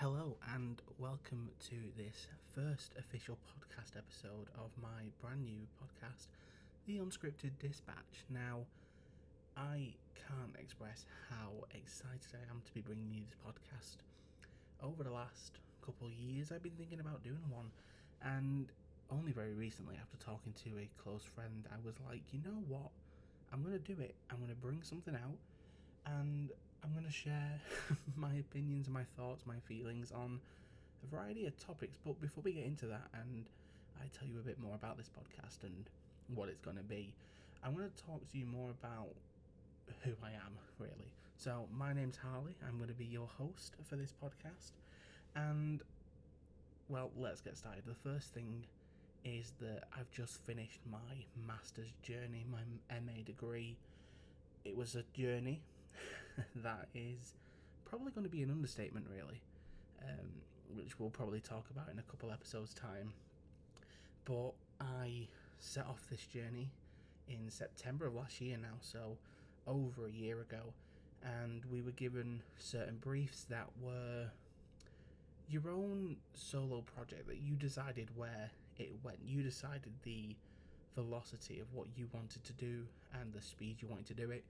Hello and welcome to this first official podcast episode of my brand new podcast, The Unscripted Dispatch. Now, I can't express how excited I am to be bringing you this podcast. Over the last couple of years, I've been thinking about doing one, and only very recently, after talking to a close friend, I was like, you know what? I'm going to do it. I'm going to bring something out, and I'm going to share my opinions and my thoughts, my feelings on a variety of topics. But before we get into that, and I tell you a bit more about this podcast and what it's going to be, I'm going to talk to you more about who I am, really. So, my name's Harley. I'm going to be your host for this podcast. And, well, let's get started. The first thing is that I've just finished my master's journey, my MA degree. It was a journey that is probably going to be an understatement, really, which we'll probably talk about in a couple episodes' time. But I set off this journey in September of last year now, so over a year ago, and we were given certain briefs that were your own solo project that you decided where it went. You decided the velocity of what you wanted to do and the speed you wanted to do it,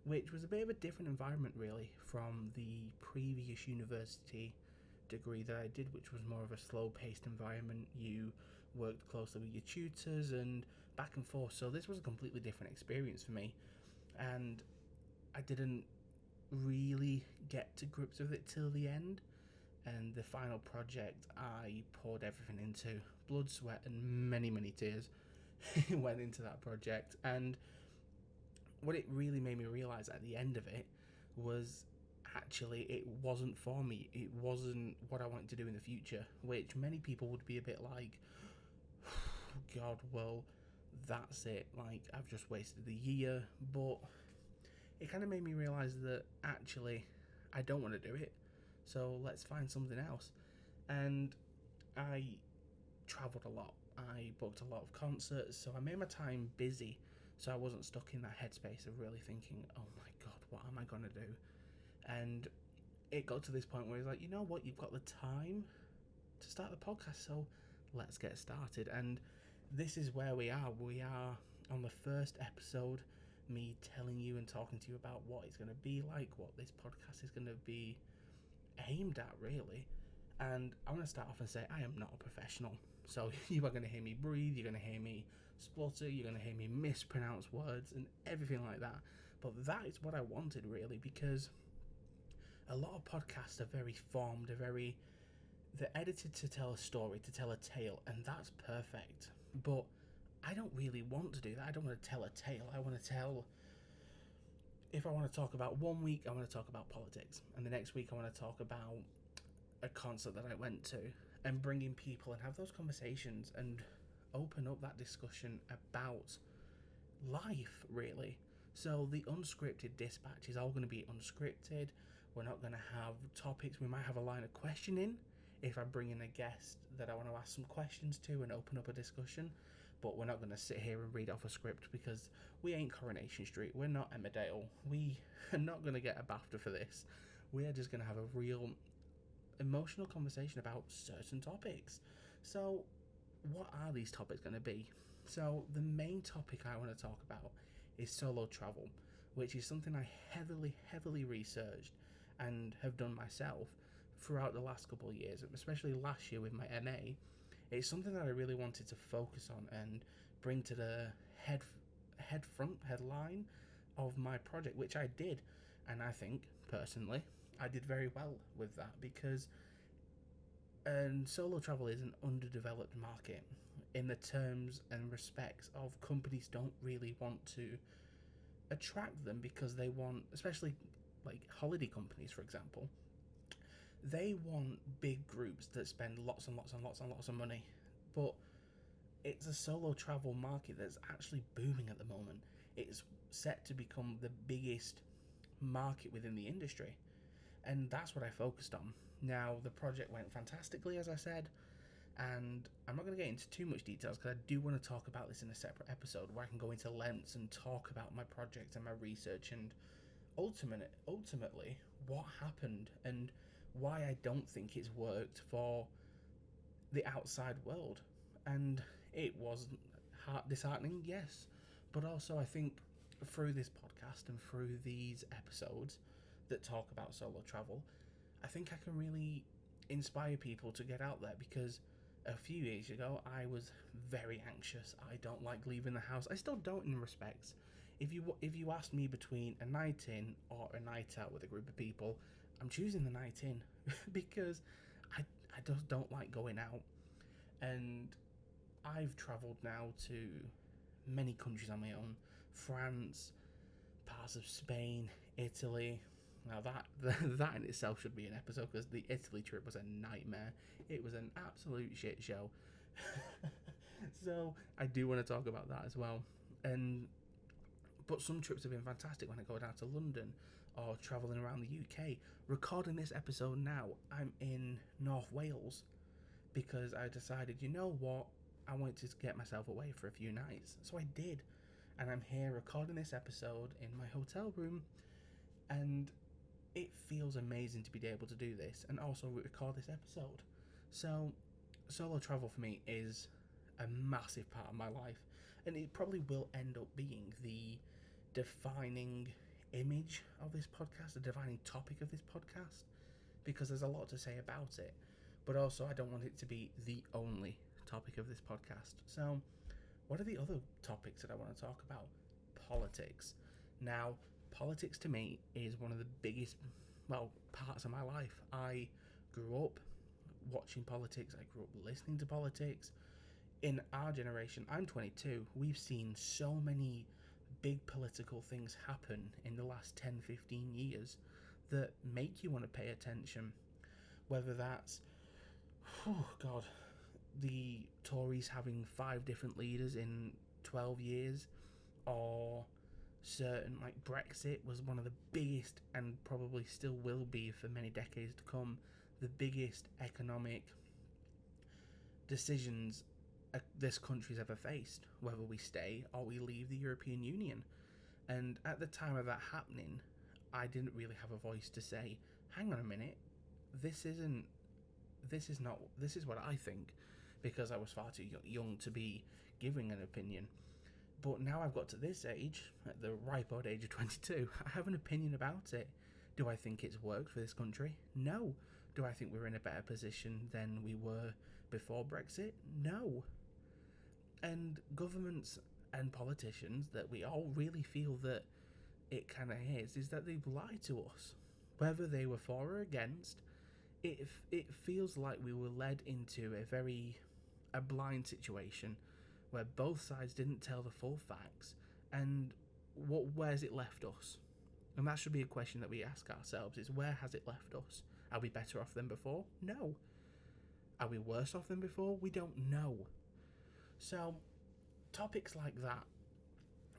which was a bit of a different environment, really, from the previous university degree that I did, which was more of a slow-paced environment. You worked closely with your tutors and back and forth, so this was a completely different experience for me, and I didn't really get to grips with it till the end. And the final project, I poured everything into. Blood, sweat, and many tears went into that project. And what it really made me realise at the end of it was actually it wasn't for me. It wasn't what I wanted to do in the future, which many people would be a bit like, God, well, that's it. Like, I've just wasted the year. But it kind of made me realise that actually I don't want to do it. So let's find something else. And I travelled a lot. I booked a lot of concerts, so I made my time busy, so I wasn't stuck in that headspace of really thinking, oh my God, what am I going to do? And it got to this point where it's like, you know what, you've got the time to start the podcast, so let's get started. And this is where we are. We are on the first episode, me telling you and talking to you about what it's going to be like, what this podcast is going to be aimed at, really. And I want to start off and say I am not a professional, so you are going to hear me breathe, you're going to hear me splutter, you're going to hear me mispronounce words and everything like that. But that is what I wanted, really, because a lot of podcasts are very formed, they're edited to tell a story, to tell a tale, and that's perfect. But I don't really want to do that. I don't want to tell a tale. I want to tell, if I want to talk about one week, I want to talk about politics, and the next week I want to talk about a concert that I went to, and bring in people and have those conversations and open up that discussion about life, really. So the Unscripted Dispatch is all going to be unscripted. We're not going to have topics. We might have a line of questioning if I bring in a guest that I want to ask some questions to and open up a discussion, but we're not going to sit here and read off a script because we ain't Coronation Street. We're not Emmerdale. We are not going to get a BAFTA for this. We are just going to have a real emotional conversation about certain topics. So what are these topics going to be? So the main topic I want to talk about is solo travel, which is something I heavily researched and have done myself throughout the last couple of years, especially last year with my MA. It's something that I really wanted to focus on and bring to the headline of my project, which I did. And I think, personally, I did very well with that, because solo travel is an underdeveloped market in the terms and respects of companies don't really want to attract them, because they want, especially like holiday companies, for example, they want big groups that spend lots of money. But it's a solo travel market that's actually booming at the moment. It's set to become the biggest market within the industry, and that's what I focused on. Now, the project went fantastically, as I said, and I'm not going to get into too much details because I do want to talk about this in a separate episode where I can go into lengths and talk about my project and my research and ultimately what happened and why I don't think it's worked for the outside world. And it was disheartening, yes, but also I think through this podcast and through these episodes that talk about solo travel, I think I can really inspire people to get out there, because a few years ago I was very anxious. I don't like leaving the house. I still don't, in respects. If you asked me between a night in or a night out with a group of people, I'm choosing the night in because I just don't like going out. And I've travelled now to many countries on my own: France, parts of Spain, Italy. Now that in itself should be an episode, because the Italy trip was a nightmare. It was an absolute shit show. So I do want to talk about that as well. But some trips have been fantastic. When I go down to London or travelling around the UK. Recording this episode now, I'm in North Wales because I decided, you know what, I wanted to get myself away for a few nights. So I did. And I'm here recording this episode in my hotel room. And it feels amazing to be able to do this and also record this episode. So solo travel for me is a massive part of my life. And it probably will end up being the defining image of this podcast, the defining topic of this podcast, because there's a lot to say about it. But also, I don't want it to be the only topic of this podcast. So, what are the other topics that I want to talk about? Politics. Now, politics to me is one of the biggest, parts of my life. I grew up watching politics. I grew up listening to politics. In our generation, I'm 22, we've seen so many big political things happen in the last 10, 15 years that make you want to pay attention. Whether that's, the Tories having 5 different leaders in 12 years, or certain, like Brexit was one of the biggest, and probably still will be for many decades to come, the biggest economic decisions this country's ever faced, whether we stay or we leave the European Union. And at the time of that happening, I didn't really have a voice to say, hang on a minute, this is what I think, because I was far too young to be giving an opinion. But now I've got to this age, at the ripe old age of 22, I have an opinion about it. Do I think it's worked for this country? No. Do I think we're in a better position than we were before Brexit? No. And governments and politicians that we all really feel that it kind of is that they've lied to us. Whether they were for or against, it feels like we were led into a blind situation where both sides didn't tell the full facts, and where's it left us? And that should be a question that we ask ourselves, is where has it left us? Are we better off than before? No. Are we worse off than before? We don't know. So, topics like that,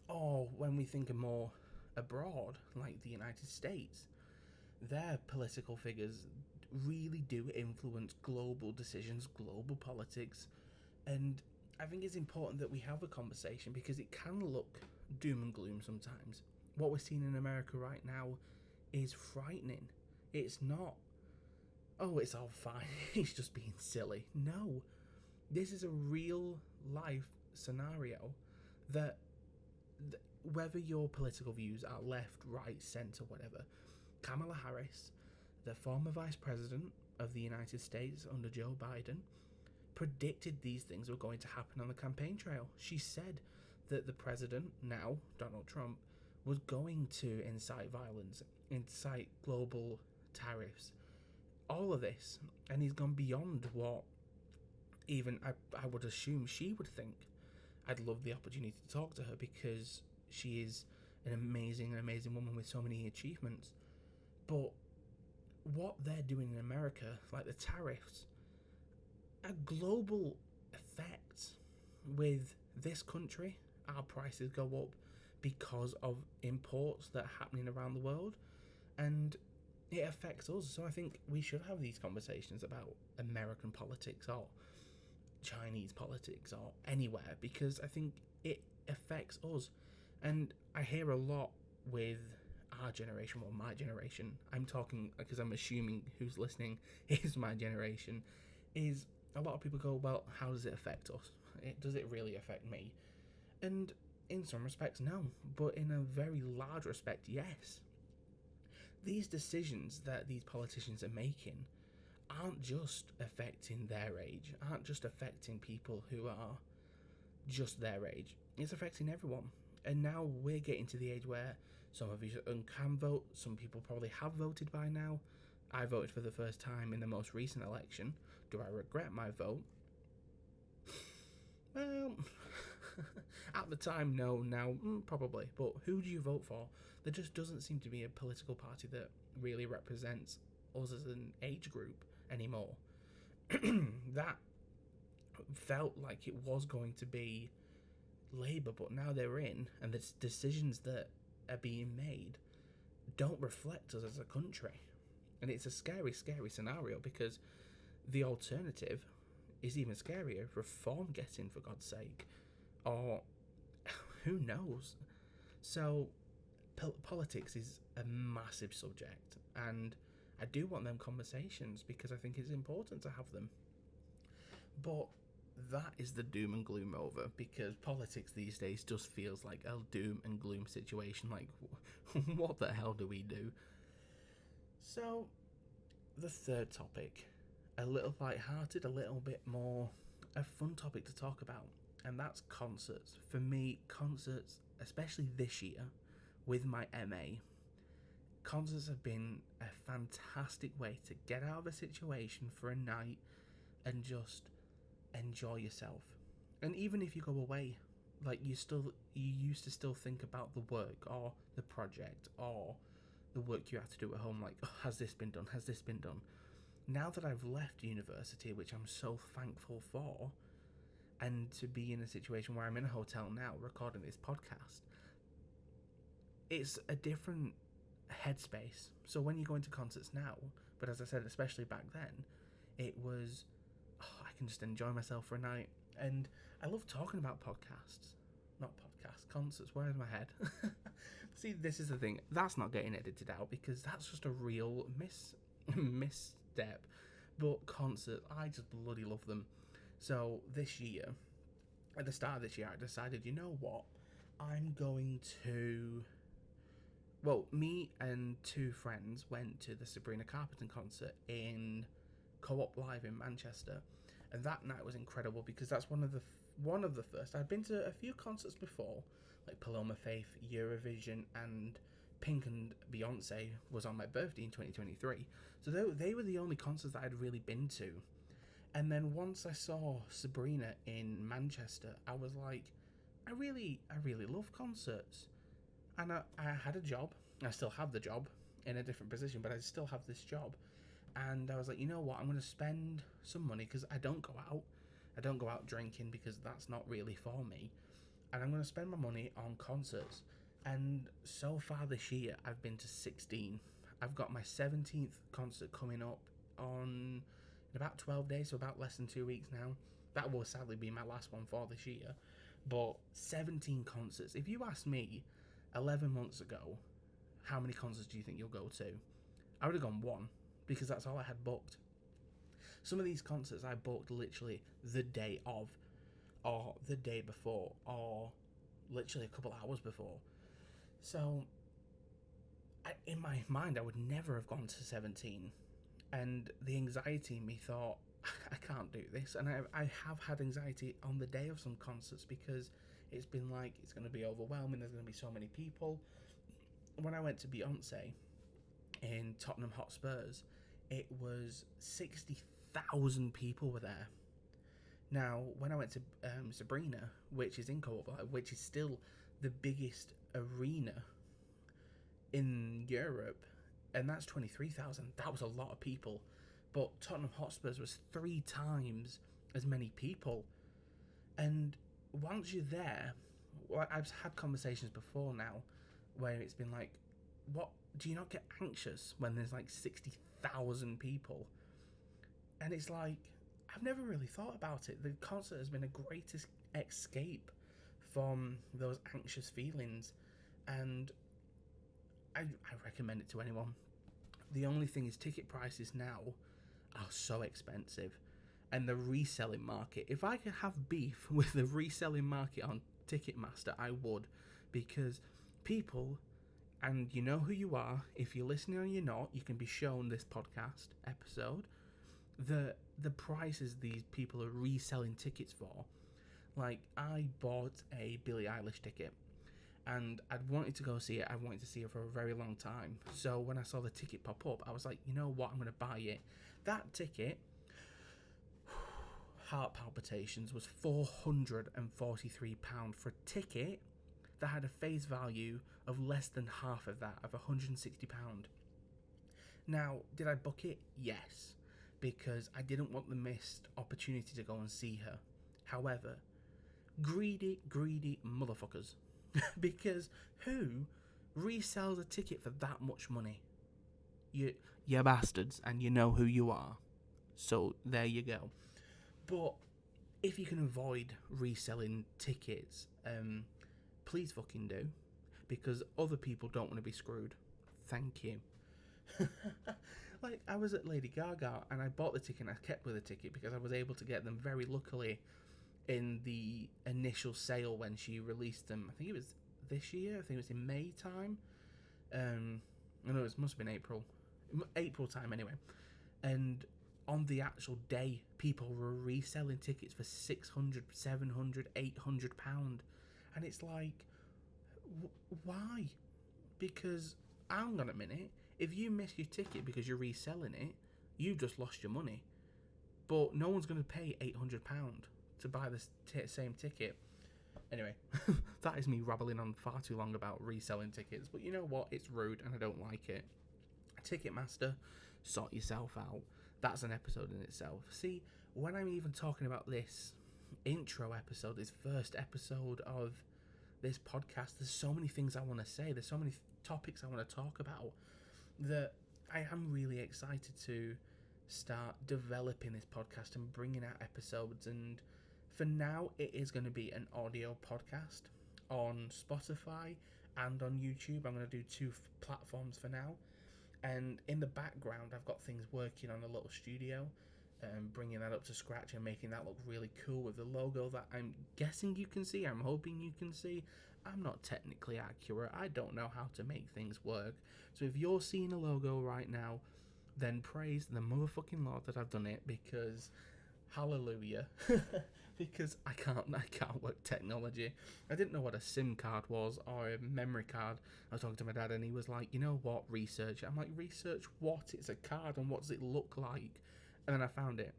or when we think of more abroad, like the United States, their political figures really do influence global decisions, global politics, and I think it's important that we have a conversation, because it can look doom and gloom sometimes. What we're seeing in America right now is frightening. It's not, oh, it's all fine, he's just being silly. No. This is a real life scenario that whether your political views are left, right, centre, whatever, Kamala Harris, the former vice president of the United States under Joe Biden, predicted these things were going to happen on the campaign trail. She said that the president, now Donald Trump, was going to incite violence, incite global tariffs, all of this, and he's gone beyond what even I would assume she would think. I'd love the opportunity to talk to her, because she is an amazing woman with so many achievements. But what they're doing in America, like the tariffs, a global effect. With this country, our prices go up because of imports that are happening around the world, and it affects us. So I think we should have these conversations about American politics or Chinese politics or anywhere, because I think it affects us. And I hear a lot with our generation, or my generation, I'm talking because I'm assuming who's listening is my generation, is a lot of people go, well, how does it affect us? Does it really affect me? And in some respects, no, but in a very large respect, yes. These decisions that these politicians are making aren't just affecting their age, aren't just affecting people who are just their age. It's affecting everyone. And now we're getting to the age where some of you can vote, some people probably have voted by now. I voted for the first time in the most recent election. Do I regret my vote? Well, at the time, no. Now, probably. But who do you vote for? There just doesn't seem to be a political party that really represents us as an age group anymore. That felt like it was going to be Labour, but now they're in, and the decisions that are being made don't reflect us as a country. And it's a scary, scary scenario, because the alternative is even scarier. Reform getting, for God's sake. Or who knows? So politics is a massive subject, and I do want them conversations because I think it's important to have them. But that is the doom and gloom over, because politics these days just feels like a doom and gloom situation. Like, what the hell do we do? So, the third topic, a little light-hearted, a little bit more a fun topic to talk about, and that's concerts. For me, concerts, especially this year with my MA, concerts have been a fantastic way to get out of a situation for a night and just enjoy yourself. And even if you go away, like, you used to still think about the work or the project or the work you have to do at home, like, oh, has this been done, now that I've left university, which I'm so thankful for, and to be in a situation where I'm in a hotel now recording this podcast, it's a different headspace. So when you go into concerts now, but as I said, especially back then, it was, I can just enjoy myself for a night. And I love talking about concerts. Where is my head? See, this is the thing. That's not getting edited out, because that's just a real misstep. But concerts, I just bloody love them. So this year, at the start of this year, I decided, you know what? I'm going to... Well, me and two friends went to the Sabrina Carpenter concert in Co-op Live in Manchester. And that night was incredible, because that's one of the first. I'd been to a few concerts before, like Paloma Faith, Eurovision, and Pink and Beyonce was on my birthday in 2023. So they were the only concerts that I'd really been to. And then once I saw Sabrina in Manchester, I was like, I really love concerts. And I had a job. I still have the job in a different position, but I still have this job. And I was like, you know what? I'm going to spend some money, because I don't go out. I don't go out drinking, because that's not really for me. And I'm going to spend my money on concerts. And so far this year, I've been to 16. I've got my 17th concert coming up in about 12 days, so about less than 2 weeks now. That will sadly be my last one for this year. But 17 concerts. If you asked me 11 months ago, how many concerts do you think you'll go to? I would have gone one, because that's all I had booked. Some of these concerts I booked literally the day of, or the day before, or literally a couple hours before. So, in my mind, I would never have gone to 17. And the anxiety in me thought, I can't do this. And I have had anxiety on the day of some concerts, because it's been like, it's going to be overwhelming, there's going to be so many people. When I went to Beyonce in Tottenham Hotspurs, it was 60,000 people were there. Now, when I went to Sabrina, which is in Co-op Live, which is still the biggest arena in Europe, and that's 23,000, that was a lot of people. But Tottenham Hotspurs was 3 times as many people. And once you're there, well, I've had conversations before now where it's been like, what, do you not get anxious when there's like 60,000 people? And it's like, I've never really thought about it. The concert has been a greatest escape from those anxious feelings. And I recommend it to anyone. The only thing is, ticket prices now are so expensive, and the reselling market. If I could have beef with the reselling market on Ticketmaster, I would, because people, and you know who you are. If you're listening or you're not, you can be shown this podcast episode. The prices these people are reselling tickets for. Like, I bought a Billie Eilish ticket, and I'd wanted to go see it. I wanted to see her for a very long time. So when I saw the ticket pop up, I was like, you know what, I'm going to buy it. That ticket, heart palpitations, was £443 for a ticket that had a face value of less than half of that, of £160. Now, did I book it? Yes, because I didn't want the missed opportunity to go and see her. However, greedy motherfuckers. Because who resells a ticket for that much money? You bastards, and you know who you are. So there you go. But if you can avoid reselling tickets, please fucking do, because other people don't want to be screwed. Thank you. Like, I was at Lady Gaga and I bought the ticket and I kept with the ticket because I was able to get them very luckily in the initial sale when she released them. I think it was this year. I think it was in May time. I know it must have been April time anyway. And on the actual day, people were reselling tickets for £600, £700, £800, and it's like, why? Because, hang on a minute, if you miss your ticket because you're reselling it, you've just lost your money. But no one's going to pay £800 to buy the same ticket. Anyway, that is me rabbling on far too long about reselling tickets, but you know what? It's rude and I don't like it. Ticketmaster, sort yourself out. That's an episode in itself. See, when I'm even talking about this intro episode, this first episode of this podcast, there's so many things I want to say. There's so many topics I want to talk about that I am really excited to start developing this podcast and bringing out episodes. And for now, it is going to be an audio podcast on Spotify and on YouTube. I'm going to do two platforms for now. And in the background, I've got things working on a little studio, bringing that up to scratch and making that look really cool with the logo that I'm guessing you can see. I'm hoping you can see. I'm not technically accurate. I don't know how to make things work. So if you're seeing a logo right now, then praise the motherfucking Lord that I've done it, because hallelujah. Because I can't work technology. I didn't know what a SIM card was or a memory card. I was talking to my dad and he was like, you know what, research. I'm like, research what? It's a card, and what does it look like? And then I found it.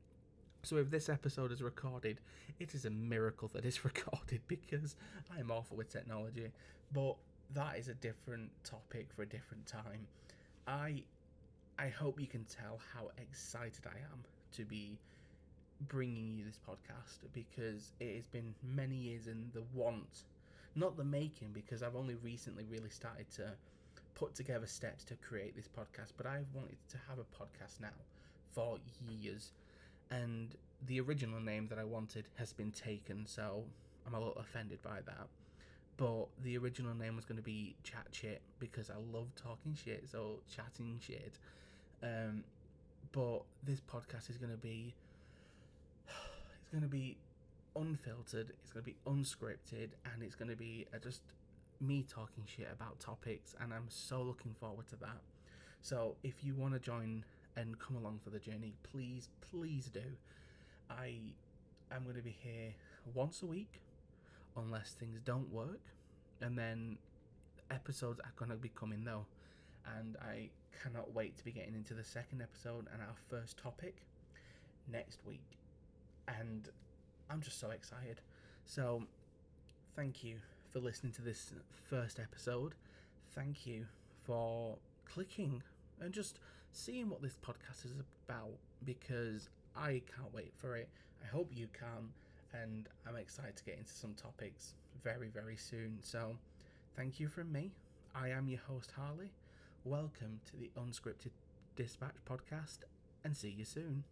So if this episode is recorded, it is a miracle that it's recorded, because I am awful with technology. But that is a different topic for a different time. I hope you can tell how excited I am to be bringing you this podcast, because it has been many years in the want, not the making, because I've only recently really started to put together steps to create this podcast, but I've wanted to have a podcast now for years, and the original name that I wanted has been taken, so I'm a little offended by that. But the original name was going to be Chat Shit, because I love talking shit, so chatting shit. But this podcast is going to be unfiltered, it's going to be unscripted, and it's going to be just me talking shit about topics, and I'm so looking forward to that. So if you want to join and come along for the journey, please do. I'm going to be here once a week unless things don't work, and then episodes are going to be coming though, and I cannot wait to be getting into the second episode and our first topic next week, and I'm just so excited. So thank you for listening to this first episode. Thank you for clicking and just seeing what this podcast is about, because I can't wait for it. I hope you can, and I'm excited to get into some topics very, very soon. So thank you from me. I am your host, Harley. Welcome to the Unscripted Dispatch podcast, and see you soon.